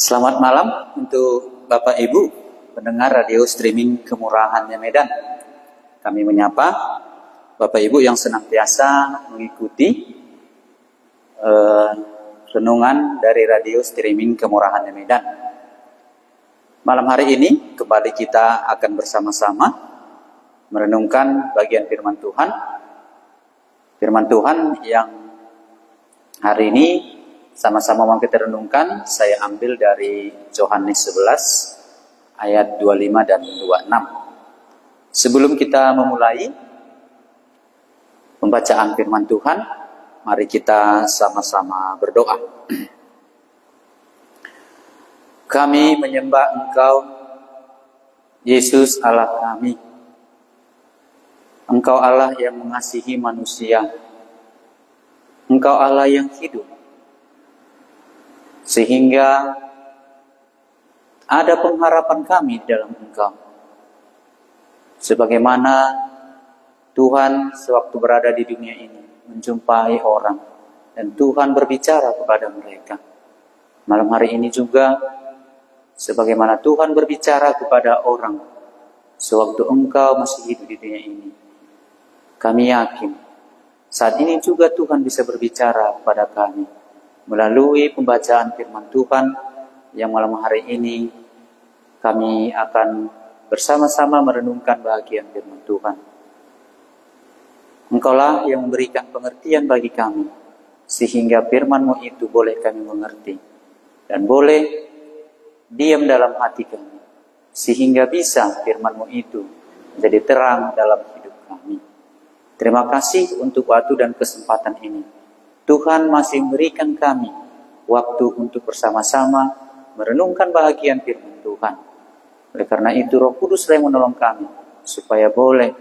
Selamat malam untuk Bapak Ibu pendengar radio streaming Kemurahannya Medan. Kami menyapa Bapak Ibu yang senantiasa mengikuti renungan dari radio streaming Kemurahannya Medan. Malam hari ini kembali kita akan bersama-sama merenungkan bagian firman Tuhan. Firman Tuhan yang hari ini sama-sama mau kita renungkan, saya ambil dari Yohanes 11 ayat 25 dan 26. Sebelum kita memulai pembacaan firman Tuhan, mari kita sama-sama berdoa. Kami menyembah Engkau, Yesus Allah kami. Engkau Allah yang mengasihi manusia. Engkau Allah yang hidup. Sehingga ada pengharapan kami dalam Engkau. Sebagaimana Tuhan sewaktu berada di dunia ini menjumpai orang dan Tuhan berbicara kepada mereka. Malam hari ini juga sebagaimana Tuhan berbicara kepada orang sewaktu Engkau masih hidup di dunia ini. Kami yakin saat ini juga Tuhan bisa berbicara kepada kami melalui pembacaan firman Tuhan yang malam hari ini kami akan bersama-sama merenungkan bagian firman Tuhan. Engkaulah yang memberikan pengertian bagi kami, sehingga firman-Mu itu boleh kami mengerti dan boleh diam dalam hati kami, sehingga bisa firman-Mu itu menjadi terang dalam hidup kami. Terima kasih untuk waktu dan kesempatan ini. Tuhan masih memberikan kami waktu untuk bersama-sama merenungkan bahagian firman Tuhan. Oleh karena itu Roh Kudus yang menolong kami supaya boleh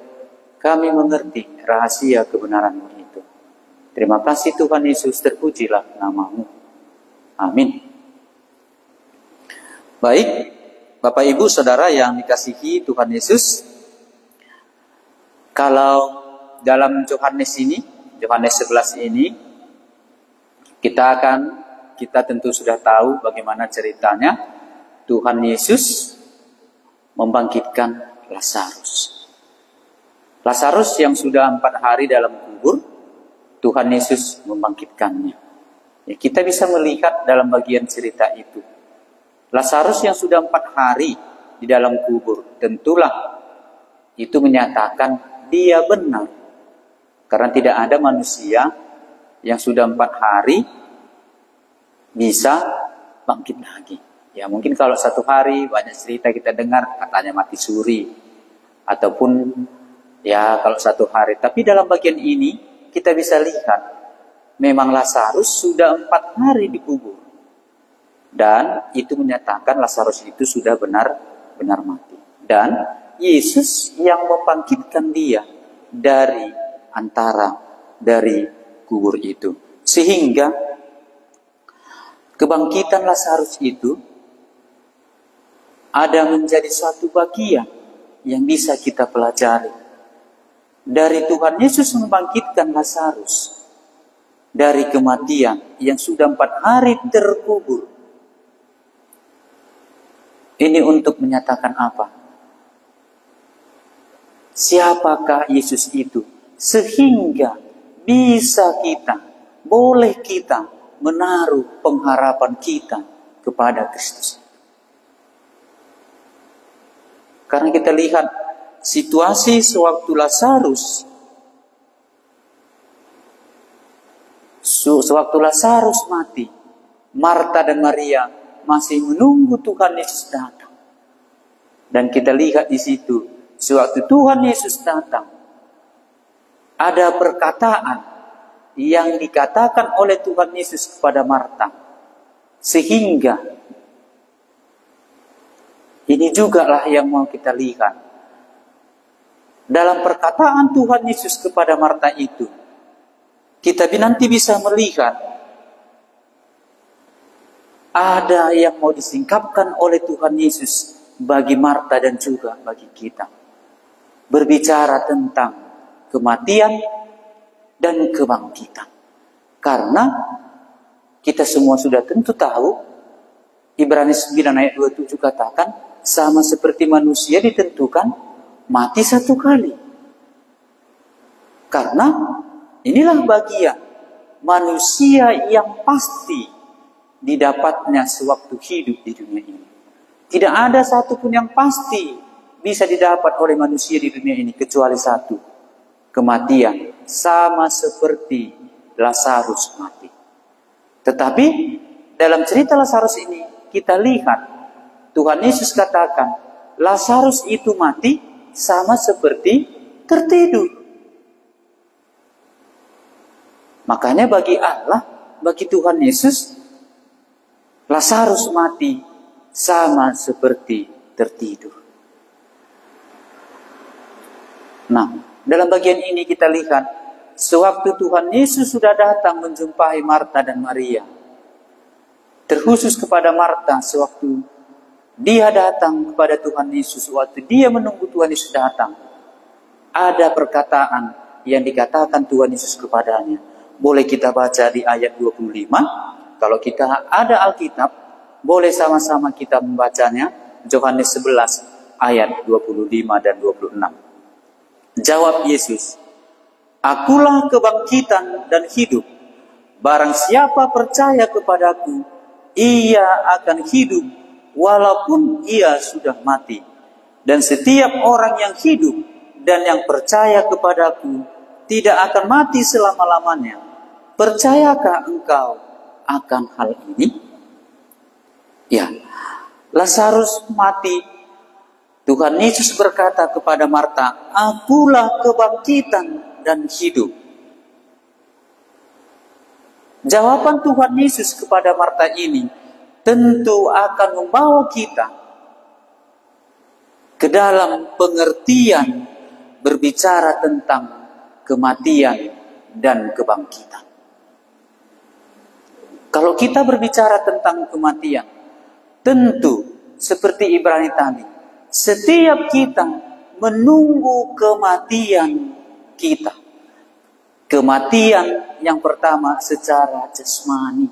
kami mengerti rahasia kebenaran-Mu itu. Terima kasih Tuhan Yesus, terpujilah nama-Mu. Amin. Baik, Bapak Ibu Saudara yang dikasihi Tuhan Yesus, kalau dalam Yohanes 11 ini, kita tentu sudah tahu bagaimana ceritanya Tuhan Yesus membangkitkan Lazarus. Lazarus yang sudah 4 hari dalam kubur, Tuhan Yesus membangkitkannya. Ya, kita bisa melihat dalam bagian cerita itu. Lazarus yang sudah 4 hari di dalam kubur, tentulah itu menyatakan dia benar. Karena tidak ada manusia yang sudah 4 hari bisa bangkit lagi. Ya mungkin kalau 1 hari banyak cerita kita dengar katanya mati suri. Ataupun ya kalau 1 hari. Tapi dalam bagian ini kita bisa lihat memang Lazarus sudah 4 hari dikubur. Dan itu menyatakan Lazarus itu sudah benar-benar mati. Dan Yesus yang membangkitkan dia dari kubur itu. Sehingga kebangkitan Lazarus itu ada menjadi suatu bagian yang bisa kita pelajari. Dari Tuhan Yesus membangkitkan Lazarus dari kematian yang sudah 4 hari terkubur. Ini untuk menyatakan apa? Siapakah Yesus itu? Sehingga boleh kita menaruh pengharapan kita kepada Kristus. Karena kita lihat situasi sewaktu Lazarus mati, Marta dan Maria masih menunggu Tuhan Yesus datang. Dan kita lihat di situ, sewaktu Tuhan Yesus datang, ada perkataan yang dikatakan oleh Tuhan Yesus kepada Marta. Sehingga ini jugalah yang mau kita lihat. Dalam perkataan Tuhan Yesus kepada Marta itu, kita nanti bisa melihat ada yang mau disingkapkan oleh Tuhan Yesus bagi Marta dan juga bagi kita. Berbicara tentang kematian dan kebangkitan. Karena kita semua sudah tentu tahu Ibrani 9 ayat 27 katakan, sama seperti manusia ditentukan mati satu kali. Karena inilah bagian manusia yang pasti didapatnya sewaktu hidup di dunia ini. Tidak ada satupun yang pasti bisa didapat oleh manusia di dunia ini kecuali satu, kematian, sama seperti Lazarus mati. Tetapi dalam cerita Lazarus ini kita lihat Tuhan Yesus katakan Lazarus itu mati sama seperti tertidur. Makanya bagi Allah, bagi Tuhan Yesus, Lazarus mati sama seperti tertidur. Nah, dalam bagian ini kita lihat sewaktu Tuhan Yesus sudah datang menjumpai Marta dan Maria. Terkhusus kepada Marta sewaktu dia datang kepada Tuhan Yesus, waktu dia menunggu Tuhan Yesus datang. Ada perkataan yang dikatakan Tuhan Yesus kepadanya. Boleh kita baca di ayat 25. Kalau kita ada Alkitab, boleh sama-sama kita membacanya. Yohanes 11 ayat 25 dan 26. Jawab Yesus, "Akulah kebangkitan dan hidup. Barang siapa percaya kepadaku, ia akan hidup walaupun ia sudah mati. Dan setiap orang yang hidup dan yang percaya kepadaku tidak akan mati selama-lamanya. Percayakah engkau akan hal ini?" Ya, Lazarus mati. Tuhan Yesus berkata kepada Marta, "Akulah kebangkitan dan hidup." Jawaban Tuhan Yesus kepada Marta ini tentu akan membawa kita ke dalam pengertian berbicara tentang kematian dan kebangkitan. Kalau kita berbicara tentang kematian, tentu seperti Ibrani tadi, setiap kita menunggu kematian kita. Kematian yang pertama secara jasmani.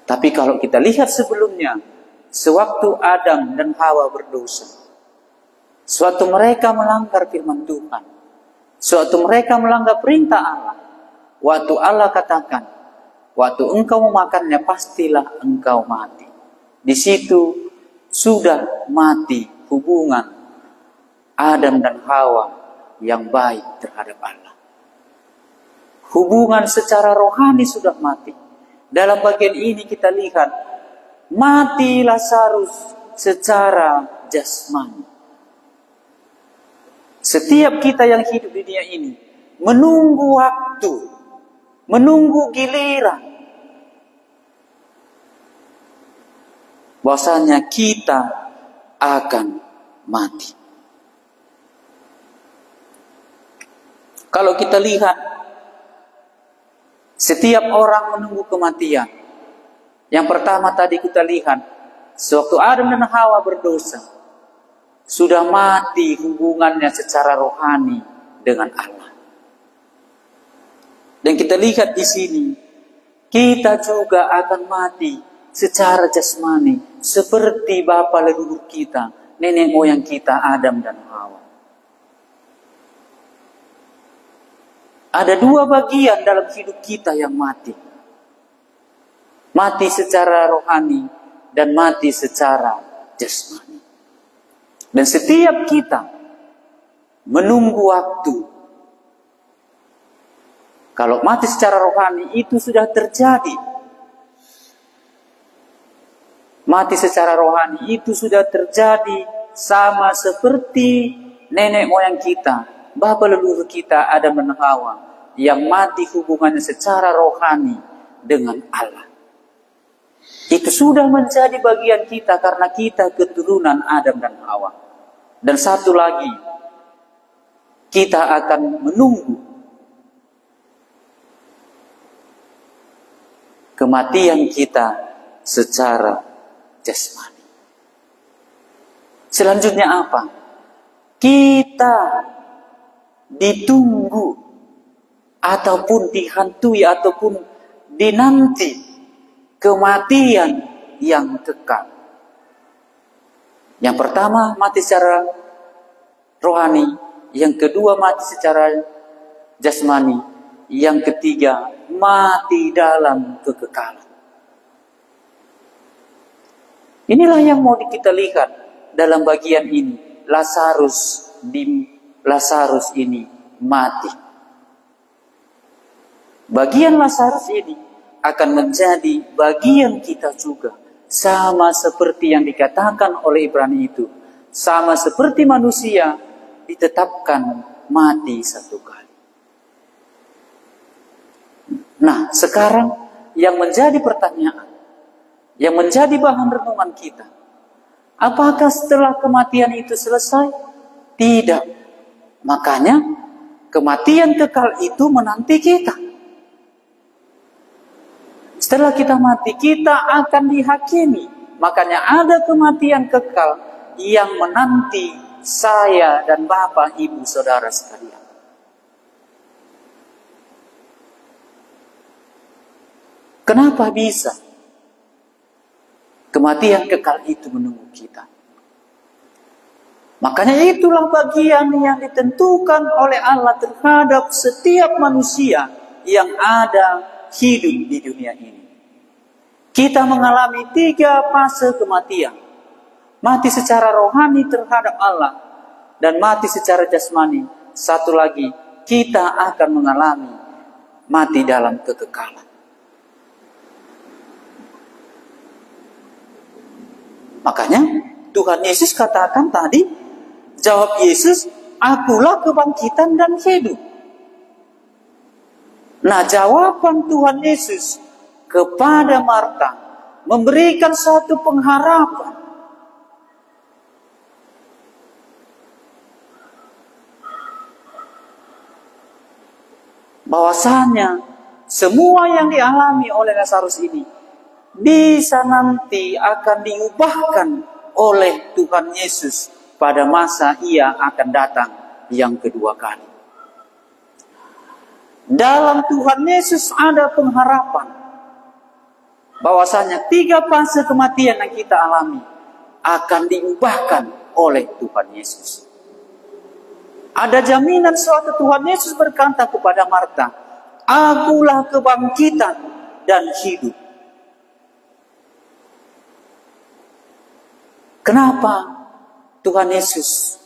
Tapi kalau kita lihat sebelumnya, sewaktu Adam dan Hawa berdosa, sewaktu mereka melanggar firman Tuhan, sewaktu mereka melanggar perintah Allah, waktu Allah katakan, waktu engkau memakannya pastilah engkau mati. Di situ sudah mati hubungan Adam dan Hawa yang baik terhadap Allah. Hubungan secara rohani sudah mati. Dalam bagian ini kita lihat mati Lazarus secara jasmani. Setiap kita yang hidup di dunia ini menunggu waktu, menunggu giliran, bahwasanya kita akan mati. Kalau kita lihat, setiap orang menunggu kematian. Yang pertama tadi kita lihat, sewaktu Adam dan Hawa berdosa, sudah mati hubungannya secara rohani dengan Allah. Dan kita lihat di sini, kita juga akan mati secara jasmani, seperti bapa leluhur kita, nenek moyang kita Adam dan Hawa. Ada dua bagian dalam hidup kita yang mati. Mati secara rohani dan mati secara jasmani. Dan setiap kita menunggu waktu. Kalau mati secara rohani itu sudah terjadi. Mati secara rohani itu sudah terjadi sama seperti nenek moyang kita, bapa leluhur kita Adam dan Hawa, yang mati hubungannya secara rohani dengan Allah. Itu sudah menjadi bagian kita karena kita keturunan Adam dan Hawa. Dan satu lagi, kita akan menunggu kematian kita secara jasmani. Selanjutnya apa? Kita ditunggu ataupun dihantui ataupun dinanti kematian yang kekal. Yang pertama mati secara rohani, yang kedua mati secara jasmani, yang ketiga mati dalam kekekalan. Inilah yang mau kita lihat dalam bagian ini. Lazarus ini mati. Bagian Lazarus ini akan menjadi bagian kita juga. Sama seperti yang dikatakan oleh Ibrani itu. Sama seperti manusia ditetapkan mati satu kali. Nah, sekarang yang menjadi pertanyaan, yang menjadi bahan renungan kita, apakah setelah kematian itu selesai? Tidak. Makanya kematian kekal itu menanti kita. Setelah kita mati, kita akan dihakimi. Makanya ada kematian kekal yang menanti saya dan Bapak, Ibu, Saudara sekalian. Kenapa bisa kematian kekal itu menunggu kita? Makanya itulah bagian yang ditentukan oleh Allah terhadap setiap manusia yang ada hidup di dunia ini. Kita mengalami 3 fase kematian. Mati secara rohani terhadap Allah dan mati secara jasmani. Satu lagi, kita akan mengalami mati dalam kekekalan. Makanya Tuhan Yesus katakan tadi, jawab Yesus, akulah kebangkitan dan hidup. Nah, jawaban Tuhan Yesus kepada Marta memberikan satu pengharapan. Bahwasanya semua yang dialami oleh Lazarus ini bisa nanti akan diubahkan oleh Tuhan Yesus pada masa ia akan datang yang kedua kali. Dalam Tuhan Yesus ada pengharapan bahwasanya 3 fase kematian yang kita alami akan diubahkan oleh Tuhan Yesus. Ada jaminan suatu Tuhan Yesus berkata kepada Marta, akulah kebangkitan dan hidup. Kenapa Tuhan Yesus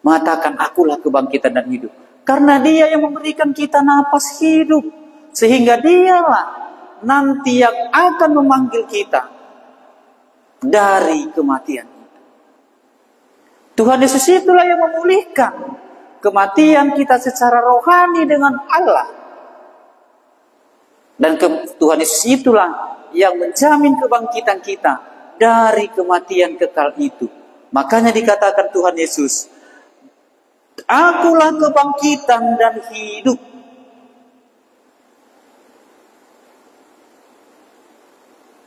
mengatakan akulah kebangkitan dan hidup? Karena Dia yang memberikan kita napas hidup. Sehingga Dialah nanti yang akan memanggil kita dari kematian itu. Tuhan Yesus itulah yang memulihkan kematian kita secara rohani dengan Allah. Dan Tuhan Yesus itulah yang menjamin kebangkitan kita dari kematian kekal itu. Makanya dikatakan Tuhan Yesus, akulah kebangkitan dan hidup.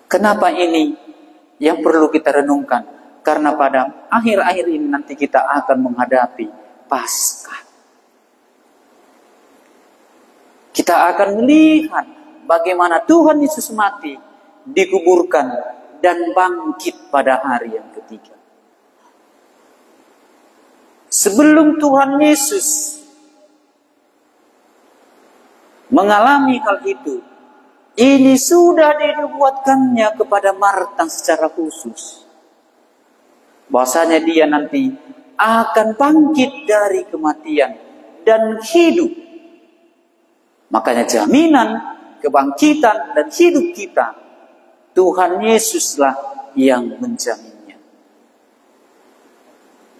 Kenapa ini yang perlu kita renungkan? Karena pada akhir-akhir ini nanti kita akan menghadapi Paskah. Kita akan melihat bagaimana Tuhan Yesus mati, dikuburkan, dan bangkit pada hari yang ketiga. Sebelum Tuhan Yesus mengalami hal itu, ini sudah dinubuatkannya kepada Marta secara khusus. Bahwasanya dia nanti akan bangkit dari kematian dan hidup. Makanya jaminan kebangkitan dan hidup kita, Tuhan Yesuslah yang menjaminnya.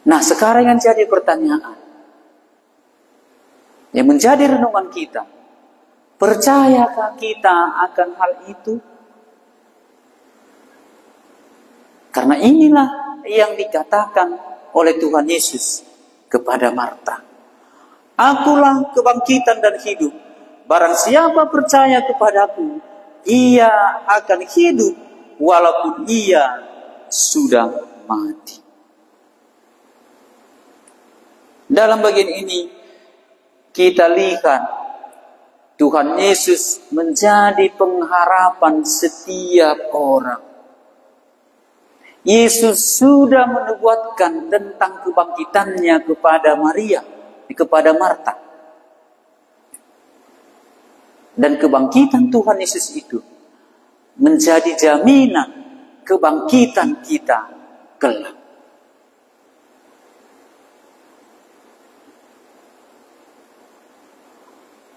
Nah, sekarang yang jadi pertanyaan, yang menjadi renungan kita, percayakah kita akan hal itu? Karena inilah yang dikatakan oleh Tuhan Yesus kepada Marta. Akulah kebangkitan dan hidup. Barang siapa percaya kepadaku, ia akan hidup walaupun ia sudah mati. Dalam bagian ini kita lihat Tuhan Yesus menjadi pengharapan setiap orang. Yesus sudah menubuatkan tentang kebangkitannya kepada Maria, kepada Marta. Dan kebangkitan Tuhan Yesus itu menjadi jaminan kebangkitan kita kelak.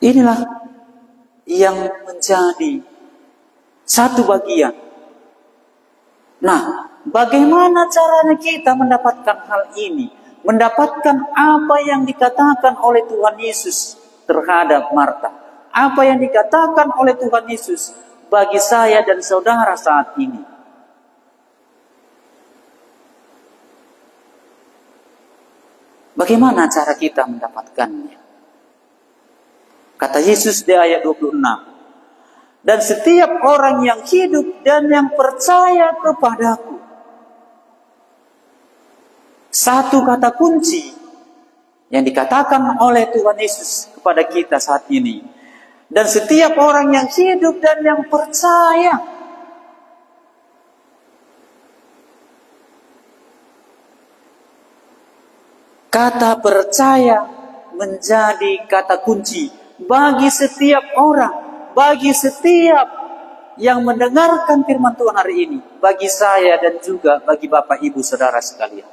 Inilah yang menjadi satu bagian. Nah, bagaimana caranya kita mendapatkan hal ini? Mendapatkan apa yang dikatakan oleh Tuhan Yesus terhadap Marta. Apa yang dikatakan oleh Tuhan Yesus bagi saya dan saudara saat ini. Bagaimana cara kita mendapatkannya? Kata Yesus di ayat 26. Dan setiap orang yang hidup dan yang percaya kepadaku. Satu kata kunci yang dikatakan oleh Tuhan Yesus kepada kita saat ini. Dan setiap orang yang hidup dan yang percaya. Kata percaya menjadi kata kunci bagi setiap orang, bagi setiap yang mendengarkan firman Tuhan hari ini, bagi saya dan juga bagi Bapak Ibu Saudara sekalian.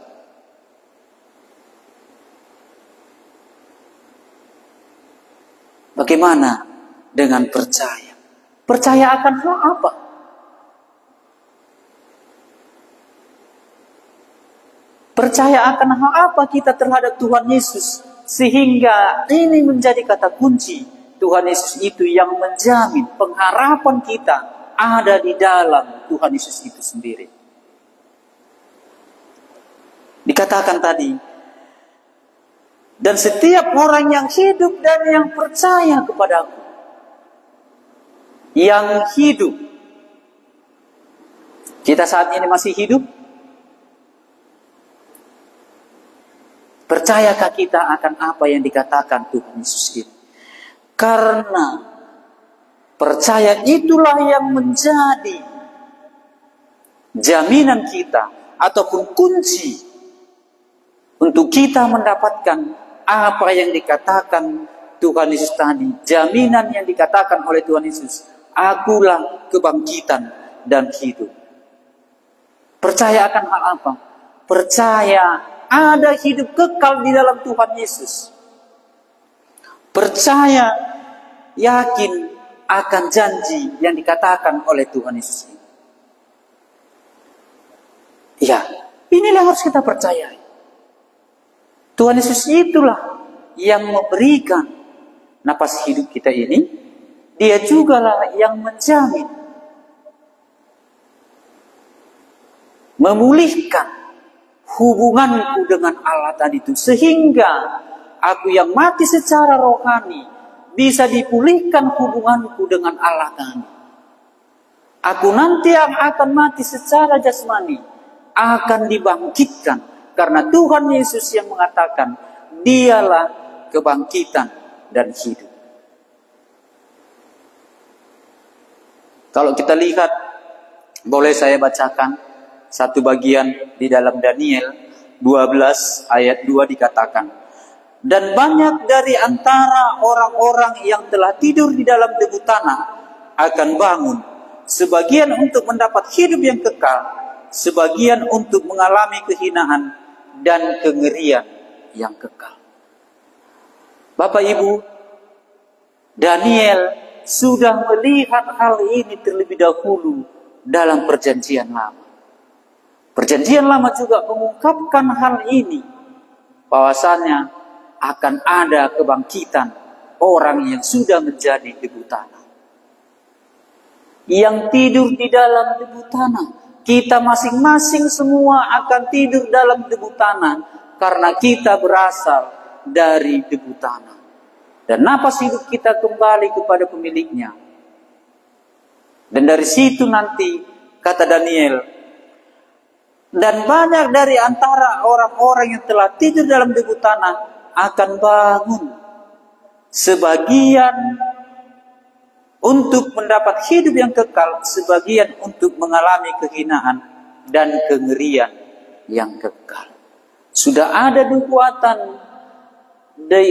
Bagaimana dengan percaya? Percaya akan hal apa? Percaya akan hal apa kita terhadap Tuhan Yesus? Sehingga ini menjadi kata kunci. Tuhan Yesus itu yang menjamin pengharapan kita ada di dalam Tuhan Yesus itu sendiri. Dikatakan tadi, dan setiap orang yang hidup dan yang percaya kepadaku. Yang hidup. Kita saat ini masih hidup? Percayakah kita akan apa yang dikatakan Tuhan Yesus itu? Karena percaya itulah yang menjadi jaminan kita ataupun kunci untuk kita mendapatkan apa yang dikatakan Tuhan Yesus tadi. Jaminan yang dikatakan oleh Tuhan Yesus. Akulah kebangkitan dan hidup. Percaya akan hal apa? Percaya ada hidup kekal di dalam Tuhan Yesus. Percaya, yakin akan janji yang dikatakan oleh Tuhan Yesus. Ya, inilah yang harus kita percayai. Tuhan Yesus itulah yang memberikan napas hidup kita ini. Dia jugalah yang menjamin, memulihkan hubunganku dengan Allah tadi itu. Sehingga aku yang mati secara rohani bisa dipulihkan hubunganku dengan Allah tadi. Aku nanti yang akan mati secara jasmani akan dibangkitkan. Karena Tuhan Yesus yang mengatakan dialah kebangkitan dan hidup. Kalau kita lihat, boleh saya bacakan satu bagian di dalam Daniel 12 ayat 2 dikatakan. Dan banyak dari antara orang-orang yang telah tidur di dalam debu tanah akan bangun. Sebagian untuk mendapat hidup yang kekal. Sebagian untuk mengalami kehinaan dan kengerian yang kekal. Bapak Ibu, Daniel sudah melihat hal ini terlebih dahulu dalam perjanjian lama. Perjanjian lama juga mengungkapkan hal ini, bahwasannya akan ada kebangkitan orang yang sudah menjadi debu tanah. Yang tidur di dalam debu tanah. Kita masing-masing semua akan tidur dalam debu tanah. Karena kita berasal dari debu tanah. Dan napas hidup kita kembali kepada pemiliknya. Dan dari situ nanti, kata Daniel, dan banyak dari antara orang-orang yang telah tidur dalam debu tanah akan bangun. Sebagian untuk mendapat hidup yang kekal, sebagian untuk mengalami kehinaan dan kengerian yang kekal. Sudah ada nubuatan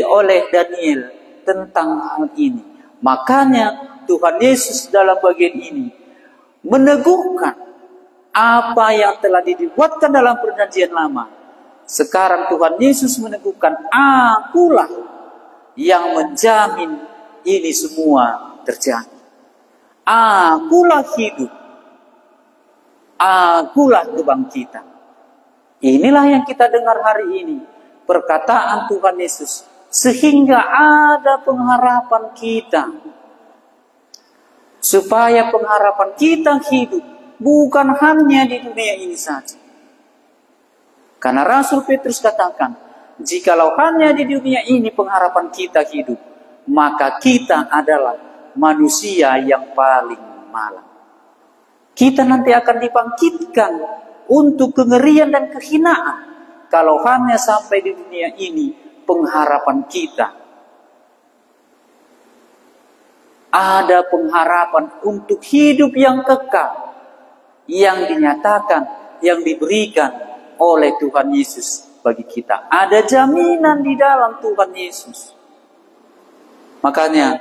oleh Daniel tentang hal ini. Makanya Tuhan Yesus dalam bagian ini meneguhkan apa yang telah dibuatkan dalam perjanjian lama. Sekarang Tuhan Yesus meneguhkan, akulah yang menjamin ini semua terjadi. Akulah hidup. Akulah kebangkitan. Inilah yang kita dengar hari ini. Perkataan Tuhan Yesus. Sehingga ada pengharapan kita. Supaya pengharapan kita hidup. Bukan hanya di dunia ini saja. Karena Rasul Petrus katakan, jikalau hanya di dunia ini pengharapan kita hidup, maka kita adalah manusia yang paling malang. Kita nanti akan dibangkitkan untuk kengerian dan kehinaan kalau hanya sampai di dunia ini pengharapan kita. Ada pengharapan untuk hidup yang kekal yang dinyatakan, yang diberikan oleh Tuhan Yesus bagi kita. Ada jaminan di dalam Tuhan Yesus. Makanya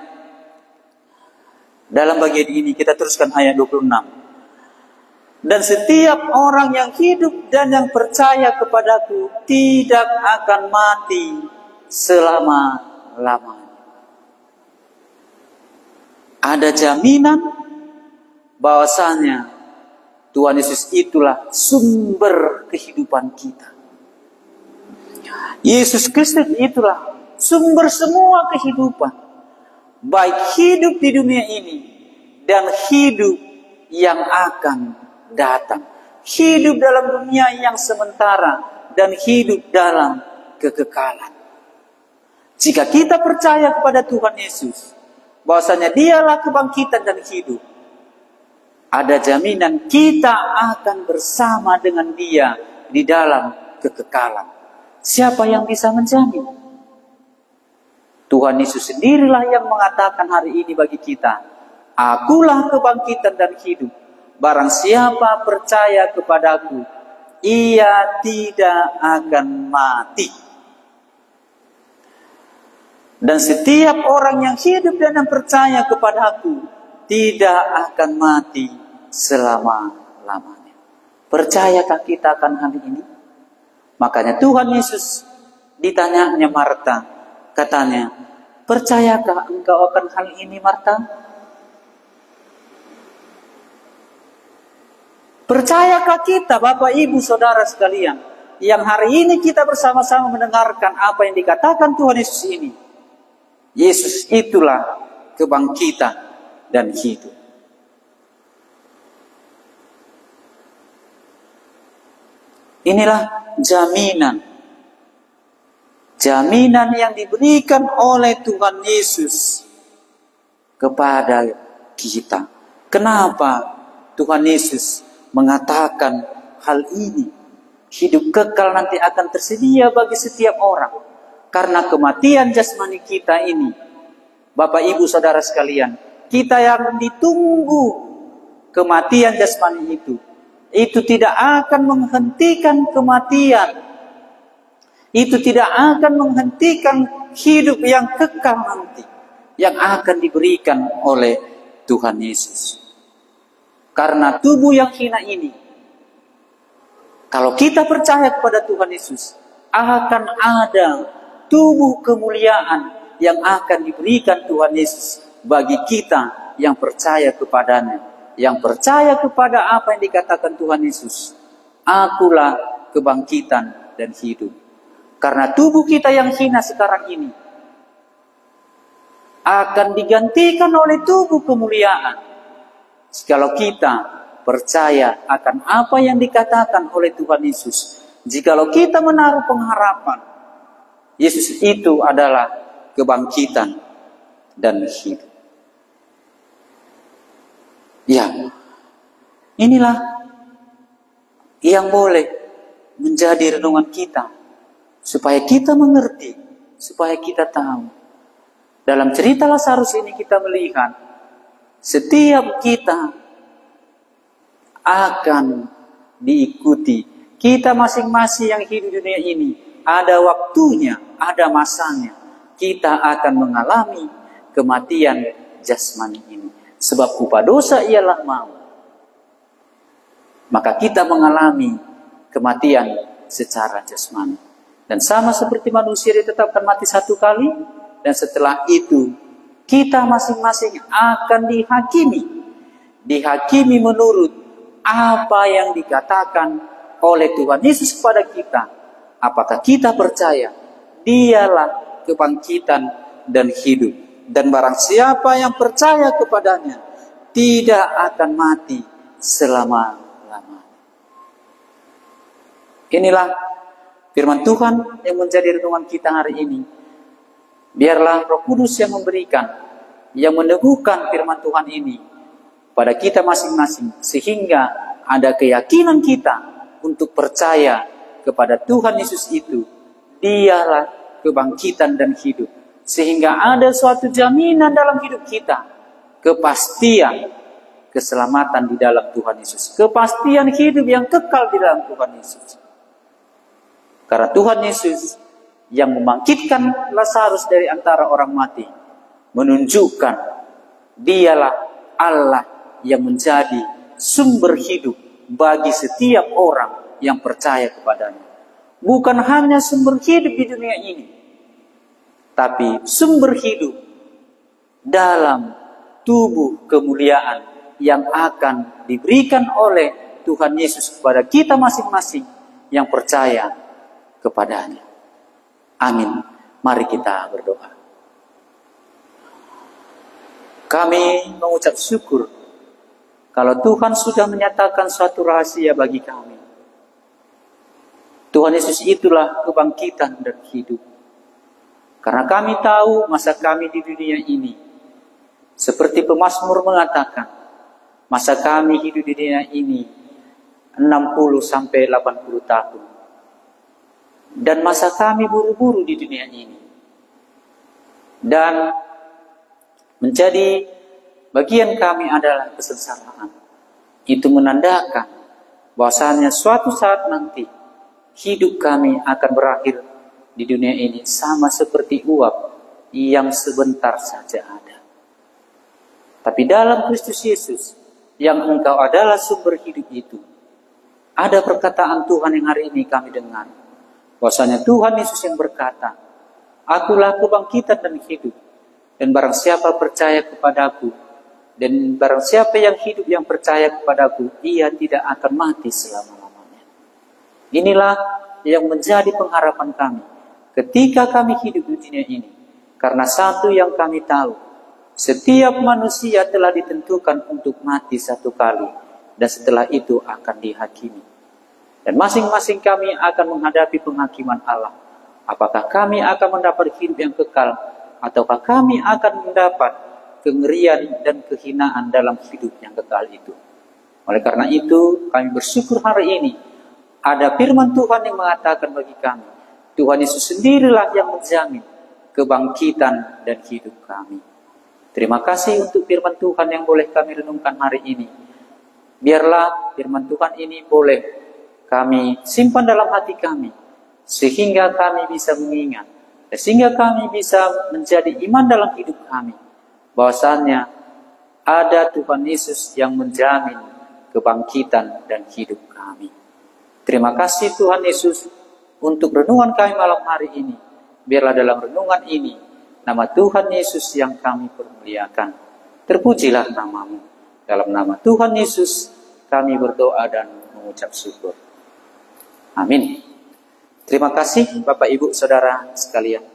dalam bagian ini kita teruskan ayat 26. Dan setiap orang yang hidup dan yang percaya kepadaku tidak akan mati selama-lamanya. Ada jaminan bahwasanya Tuhan Yesus itulah sumber kehidupan kita. Yesus Kristus itulah sumber semua kehidupan. Baik hidup di dunia ini dan hidup yang akan datang. Hidup dalam dunia yang sementara dan hidup dalam kekekalan. Jika kita percaya kepada Tuhan Yesus, bahwasanya dialah kebangkitan dan hidup, ada jaminan kita akan bersama dengan dia di dalam kekekalan. Siapa yang bisa menjamin? Tuhan Yesus sendirilah yang mengatakan hari ini bagi kita, akulah kebangkitan dan hidup. Barang siapa percaya kepadaku, ia tidak akan mati. Dan setiap orang yang hidup dan yang percaya kepadaku tidak akan mati selama-lamanya. Percayakah kita akan hal ini? Makanya Tuhan Yesus ditanyanya Marta, katanya, percayakah engkau akan hal ini, Marta? Percayakah kita, Bapak, Ibu, Saudara sekalian, yang hari ini kita bersama-sama mendengarkan apa yang dikatakan Tuhan Yesus ini? Yesus itulah kebangkitan dan hidup. Inilah jaminan. Jaminan yang diberikan oleh Tuhan Yesus kepada kita. Kenapa Tuhan Yesus mengatakan hal ini? Hidup kekal nanti akan tersedia bagi setiap orang. Karena kematian jasmani kita ini, Bapak, Ibu, Saudara sekalian, kita yang ditunggu kematian jasmani itu tidak akan menghentikan kematian. Itu tidak akan menghentikan hidup yang kekal nanti, yang akan diberikan oleh Tuhan Yesus. Karena tubuh yang hina ini, kalau kita percaya kepada Tuhan Yesus, akan ada tubuh kemuliaan yang akan diberikan Tuhan Yesus bagi kita yang percaya kepadanya. Yang percaya kepada apa yang dikatakan Tuhan Yesus. Akulah kebangkitan dan hidup. Karena tubuh kita yang hina sekarang ini akan digantikan oleh tubuh kemuliaan. Jikalau kita percaya akan apa yang dikatakan oleh Tuhan Yesus. Jikalau kita menaruh pengharapan, Yesus itu adalah kebangkitan dan hidup. Ya, inilah yang boleh menjadi renungan kita. Supaya kita mengerti, supaya kita tahu. Dalam cerita Lazarus ini kita melihat Setiap kita akan diikuti. Kita masing-masing yang hidup di dunia ini, ada waktunya, ada masanya. Kita akan mengalami kematian jasmani ini. Sebab upah dosa ialah maut. Maka kita mengalami kematian secara jasmani. Dan sama seperti manusia ditetapkan mati satu kali, dan setelah itu kita masing-masing akan dihakimi. Dihakimi menurut apa yang dikatakan oleh Tuhan Yesus kepada kita. Apakah kita percaya Dialah kebangkitan dan hidup. Dan barang siapa yang percaya kepadanya tidak akan mati selama-lamanya. Inilah firman Tuhan yang menjadi renungan kita hari ini. Biarlah Roh Kudus yang memberikan, yang meneguhkan firman Tuhan ini pada kita masing-masing, sehingga ada keyakinan kita untuk percaya kepada Tuhan Yesus itu. Dialah kebangkitan dan hidup. Sehingga ada suatu jaminan dalam hidup kita. Kepastian keselamatan di dalam Tuhan Yesus. Kepastian hidup yang kekal di dalam Tuhan Yesus. Karena Tuhan Yesus yang membangkitkan Lazarus dari antara orang mati, menunjukkan Dialah Allah yang menjadi sumber hidup bagi setiap orang yang percaya kepadanya. Bukan hanya sumber hidup di dunia ini, tapi sumber hidup dalam tubuh kemuliaan yang akan diberikan oleh Tuhan Yesus kepada kita masing-masing yang percaya kepadanya. Amin. Mari kita berdoa. Kami mengucap syukur kalau Tuhan sudah menyatakan suatu rahasia bagi kami. Tuhan Yesus itulah kebangkitan dan hidup. Karena kami tahu masa kami di dunia ini, seperti pemazmur mengatakan, masa kami hidup di dunia ini 60 sampai 80 tahun. Dan masa kami buru-buru di dunia ini. Dan menjadi bagian kami adalah kesengsaraan. Itu menandakan bahwasanya suatu saat nanti hidup kami akan berakhir di dunia ini sama seperti uap yang sebentar saja ada. Tapi dalam Kristus Yesus yang Engkau adalah sumber hidup itu, ada perkataan Tuhan yang hari ini kami dengar. Bahwasanya Tuhan Yesus yang berkata, Akulah kebangkitan dan hidup. Dan barang siapa percaya kepadaku, dan barang siapa yang hidup yang percaya kepadaku, ia tidak akan mati selama-lamanya. Inilah yang menjadi pengharapan kami ketika kami hidup di dunia ini. Karena satu yang kami tahu, setiap manusia telah ditentukan untuk mati satu kali, dan setelah itu akan dihakimi. Dan masing-masing kami akan menghadapi penghakiman Allah. Apakah kami akan mendapat hidup yang kekal, ataukah kami akan mendapat kengerian dan kehinaan dalam hidup yang kekal itu. Oleh karena itu, kami bersyukur hari ini ada firman Tuhan yang mengatakan bagi kami, Tuhan Yesus sendirilah yang menjamin kebangkitan dan hidup kami. Terima kasih untuk firman Tuhan yang boleh kami renungkan hari ini. Biarlah firman Tuhan ini boleh kami simpan dalam hati kami, sehingga kami bisa mengingat, sehingga kami bisa menjadi iman dalam hidup kami, bahwasannya ada Tuhan Yesus yang menjamin kebangkitan dan hidup kami. Terima kasih Tuhan Yesus untuk renungan kami malam hari ini. Biarlah dalam renungan ini, nama Tuhan Yesus yang kami permuliakan. Terpujilah nama-Mu. Dalam nama Tuhan Yesus kami berdoa dan mengucap syukur. Amin. Terima kasih Bapak Ibu Saudara sekalian.